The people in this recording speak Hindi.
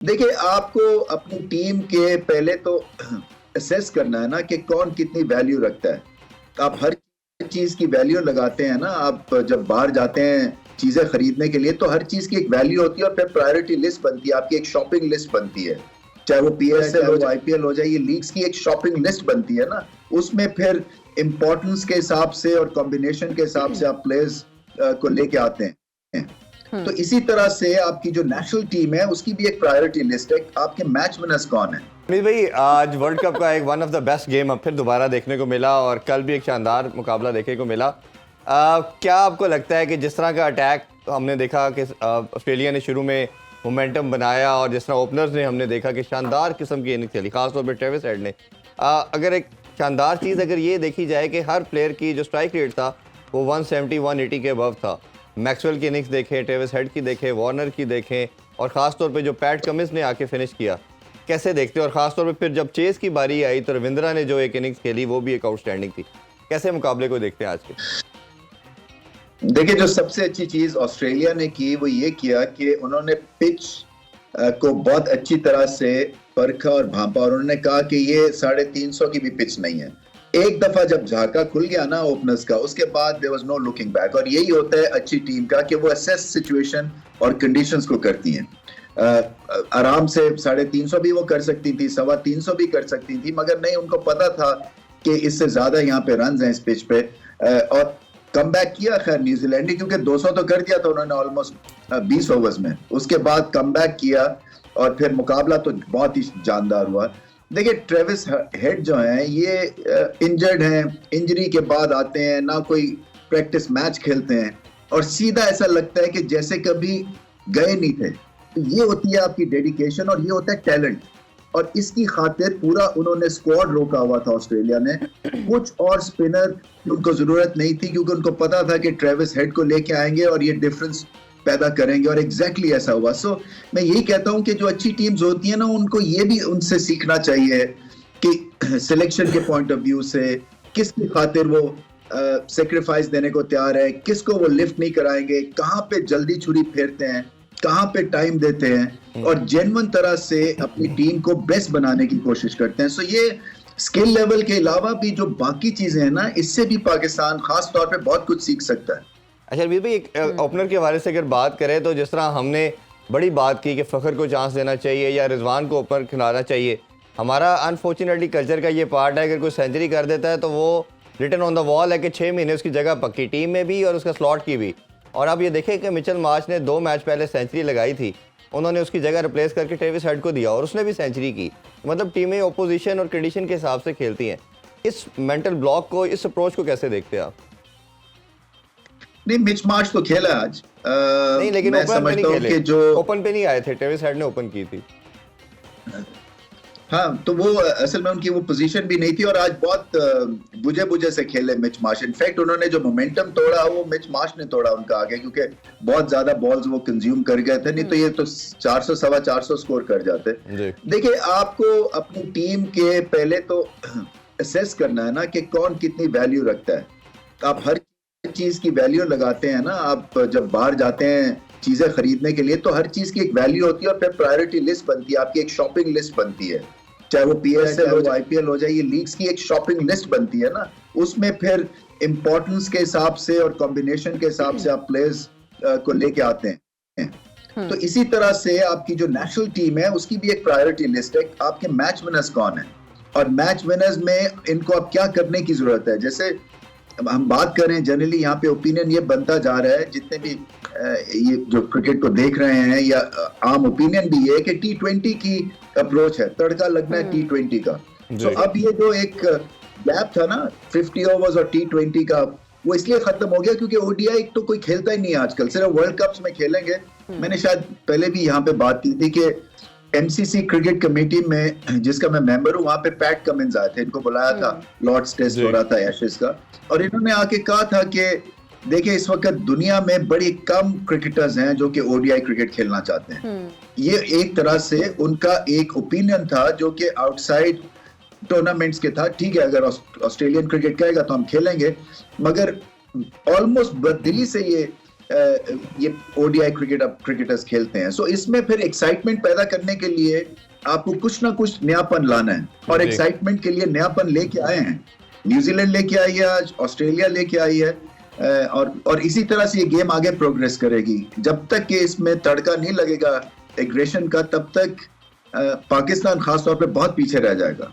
देखिए, आपको अपनी टीम के पहले तो असेस करना है ना कि कौन कितनी वैल्यू रखता है। आप हर चीज की वैल्यू लगाते हैं ना, आप जब बाहर जाते हैं चीजें खरीदने के लिए तो हर चीज की एक वैल्यू होती है और फिर प्रायोरिटी लिस्ट बनती है, आपकी एक शॉपिंग लिस्ट बनती है। चाहे वो पीएसएल हो, आईपीएल हो जाए, ये लीग्स की एक शॉपिंग लिस्ट बनती है ना। उसमें फिर इंपॉर्टेंस के हिसाब से और कॉम्बिनेशन के हिसाब से आप प्लेयर्स को लेके आते हैं। तो इसी तरह से आपकी जो नेशनल टीम है उसकी भी एक प्रायोरिटी लिस्ट है, आपके मैच विनर्स कौन है। अमित भाई, आज वर्ल्ड कप का एक one of the best game अब फिर दोबारा देखने को मिला और कल भी एक शानदार मुकाबला देखने को मिला। क्या आपको लगता है कि जिस तरह का अटैक हमने देखा कि ऑस्ट्रेलिया ने शुरू में मोमेंटम बनाया और जिस तरह ओपनर्स ने हमने देखा कि शानदार किस्म की इनिंग्स खेली, खासतौर पर ट्रेविस हेड ने, अगर एक शानदार चीज़ अगर ये देखी जाए कि हर प्लेयर की जो स्ट्राइक रेट था वो 170-180 के अबव था। मैक्सवेल की इनिंग्स देखें, ट्रेविस हेड की देखें, वार्नर की देखें और ख़ासतौर पे जो पैट कमिंस ने आके फिनिश किया, कैसे देखते हो? और ख़ासतौर पे फिर जब चेस की बारी आई तो रविंद्रा ने जो एक इनिंग्स खेली वो भी एक आउटस्टैंडिंग थी। कैसे मुकाबले को देखते हैं आज के? देखिए, जो सबसे अच्छी चीज ऑस्ट्रेलिया ने की वो ये किया कि उन्होंने पिच को बहुत अच्छी तरह से परखा और भांपा और उन्होंने कहा कि ये 350 की भी पिच नहीं है। एक दफा जब झाका खुल गया ना ओपनर्स का, उसके बाद there was no looking back. और यही होता है अच्छी टीम का कि वो असेस सिचुएशन और कंडीशंस को करती हैं। आराम से 350 भी वो कर सकती थी, 325 भी कर सकती थी, मगर नहीं, उनको पता था कि इससे ज्यादा यहाँ पे रन हैं इस पिच पे। और कम बैक किया खैर न्यूजीलैंड ने, क्योंकि 200 तो कर दिया था उन्होंने ऑलमोस्ट 20 ओवर्स में। उसके बाद कम बैक किया और फिर मुकाबला तो बहुत ही जानदार हुआ। देखिए, ट्रेविस हेड जो हैं ये इंजर्ड हैं, इंजरी के बाद आते हैं ना, कोई प्रैक्टिस मैच खेलते हैं और सीधा ऐसा लगता है कि जैसे कभी गए नहीं थे। तो ये होती है आपकी डेडिकेशन और ये होता है टैलेंट। और इसकी खातिर पूरा उन्होंने स्क्वाड रोका हुआ था ऑस्ट्रेलिया ने। कुछ और स्पिनर उनको जरूरत नहीं थी क्योंकि उनको पता था कि ट्रेविस हेड को लेके आएंगे और ये डिफरेंस पैदा करेंगे और एग्जैक्टली ऐसा हुआ। सो मैं यही कहता हूं कि जो अच्छी टीम्स होती है ना, उनको ये भी उनसे सीखना चाहिए कि सिलेक्शन के पॉइंट ऑफ व्यू से किसकी खातिर वो सेक्रीफाइस देने को तैयार है, किसको वो लिफ्ट नहीं कराएंगे, कहाँ पे जल्दी छुरी फेरते हैं, कहाँ पे टाइम देते हैं और जेन्युइन तरह से अपनी टीम को बेस्ट बनाने की कोशिश करते हैं। सो ये स्किल लेवल के अलावा भी जो बाकी चीजें हैं ना, इससे भी पाकिस्तान खास तौर पे बहुत कुछ सीख सकता है। अच्छा अमित भाई, एक ओपनर के हवाले से अगर बात करें तो जिस तरह हमने बड़ी बात की कि फ़खर को चांस देना चाहिए या रिजवान को ओपनर खिलाना चाहिए, हमारा अनफॉर्चुनेटली कल्चर का ये पार्ट है, अगर कोई सेंचुरी कर देता है तो वो रिटन ऑन द वॉल है कि 6 महीने उसकी जगह पक्की, टीम में भी और उसका स्लॉट की भी। और आप ये देखें कि मिचेल मार्श ने 2 मैच पहले सेंचुरी लगाई थी, उन्होंने उसकी जगह रिप्लेस करके ट्रेविस हेड को दिया और उसने भी सेंचुरी की। मतलब टीमें ओपोजिशन और कंडीशन के हिसाब से खेलती हैं। इस मेंटल ब्लॉक को, इस अप्रोच को कैसे देखते हैं आप? नहीं, मिच मार्श तो खेला आज। नहीं, लेकिन मैं समझता हूँ कि जो ओपन पे नहीं आए थे, ट्रेविस हेड ने ओपन की थी। हाँ, तो वो असल में उनकी वो पोजीशन भी नहीं थी और आज बहुत बुझे बुझे से खेले मिच मार्श। इनफैक्ट उन्होंने जो मोमेंटम तोड़ा वो मिच मार्श ने तोड़ा उनका आगे, क्योंकि बहुत ज्यादा बॉल्स वो कंज्यूम कर गए थे। नहीं तो ये तो 400 सवा 400 स्कोर कर जाते। देखिए, आपको अपनी टीम के पहले तो असेस करना है ना कि कौन कितनी वैल्यू रखता है। आप हर चीज की वैल्यू लगाते हैं ना, आप जब बाहर जाते हैं चीजें खरीदने के लिए तो हर चीज की एक वैल्यू होती है और फिर प्रायोरिटी लिस्ट बनती है, आपकी एक शॉपिंग लिस्ट बनती है। चाहे वो पीएसएल हो, आईपीएल हो जाए, ये लीग्स की एक शॉपिंग लिस्ट बनती है ना। उसमें फिर इंपॉर्टेंस के हिसाब से और कॉम्बिनेशन के हिसाब से आप प्लेयर्स को लेके आते हैं। तो इसी तरह से आपकी जो नेशनल टीम है उसकी भी एक प्रायोरिटी लिस्ट है, आपके मैच विनर्स कौन है और मैच विनर्स में इनको अब क्या करने की जरूरत है। जैसे हम बात करें जनरली, यहाँ पे ओपिनियन ये बनता जा रहा है, जितने भी ये जो क्रिकेट को देख रहे हैं या आम ओपिनियन भी ये है कि T20 की अप्रोच है, तड़का लगना है T20 का। तो अब ये जो एक गैप था ना 50 ओवर्स और T20 का, वो इसलिए खत्म हो गया क्योंकि ओडीआई तो कोई खेलता ही नहीं है आजकल, सिर्फ वर्ल्ड कप्स में खेलेंगे। मैंने शायद पहले भी यहाँ पे बात की थी कि एमसीसी क्रिकेट कमेटी में जिसका मैं मेंबर हूँ, वहां पे पैट कमिंस आए थे, इनको बुलाया था, लॉर्ड्स टेस्ट हो रहा था एशेज का, और इन्होंने आके कहा था कि देखिए इस वक्त दुनिया में बड़ी कम क्रिकेटर्स हैं जो कि ओडीआई क्रिकेट खेलना चाहते हैं। ये एक तरह से उनका एक ओपिनियन था जो कि आउटसाइड टूर्नामेंट्स के था। ठीक है, अगर ऑस्ट्रेलियन क्रिकेट कहेगा तो हम खेलेंगे, मगर ऑलमोस्ट बददिली से ये ये ओडीआई क्रिकेटर्स खेलते हैं। सो इसमें फिर एक्साइटमेंट पैदा करने के लिए आपको कुछ ना कुछ नयापन लाना है, और जी। एक्साइटमेंट के लिए नयापन लेके आए हैं। न्यूजीलैंड लेके आई है, आज ऑस्ट्रेलिया लेके आई है, और इसी तरह से ये गेम आगे प्रोग्रेस करेगी। जब तक कि इसमें तड़का नहीं लगेगा एग्रेशन का, तब तक पाकिस्तान खासतौर पे बहुत पीछे रह जाएगा।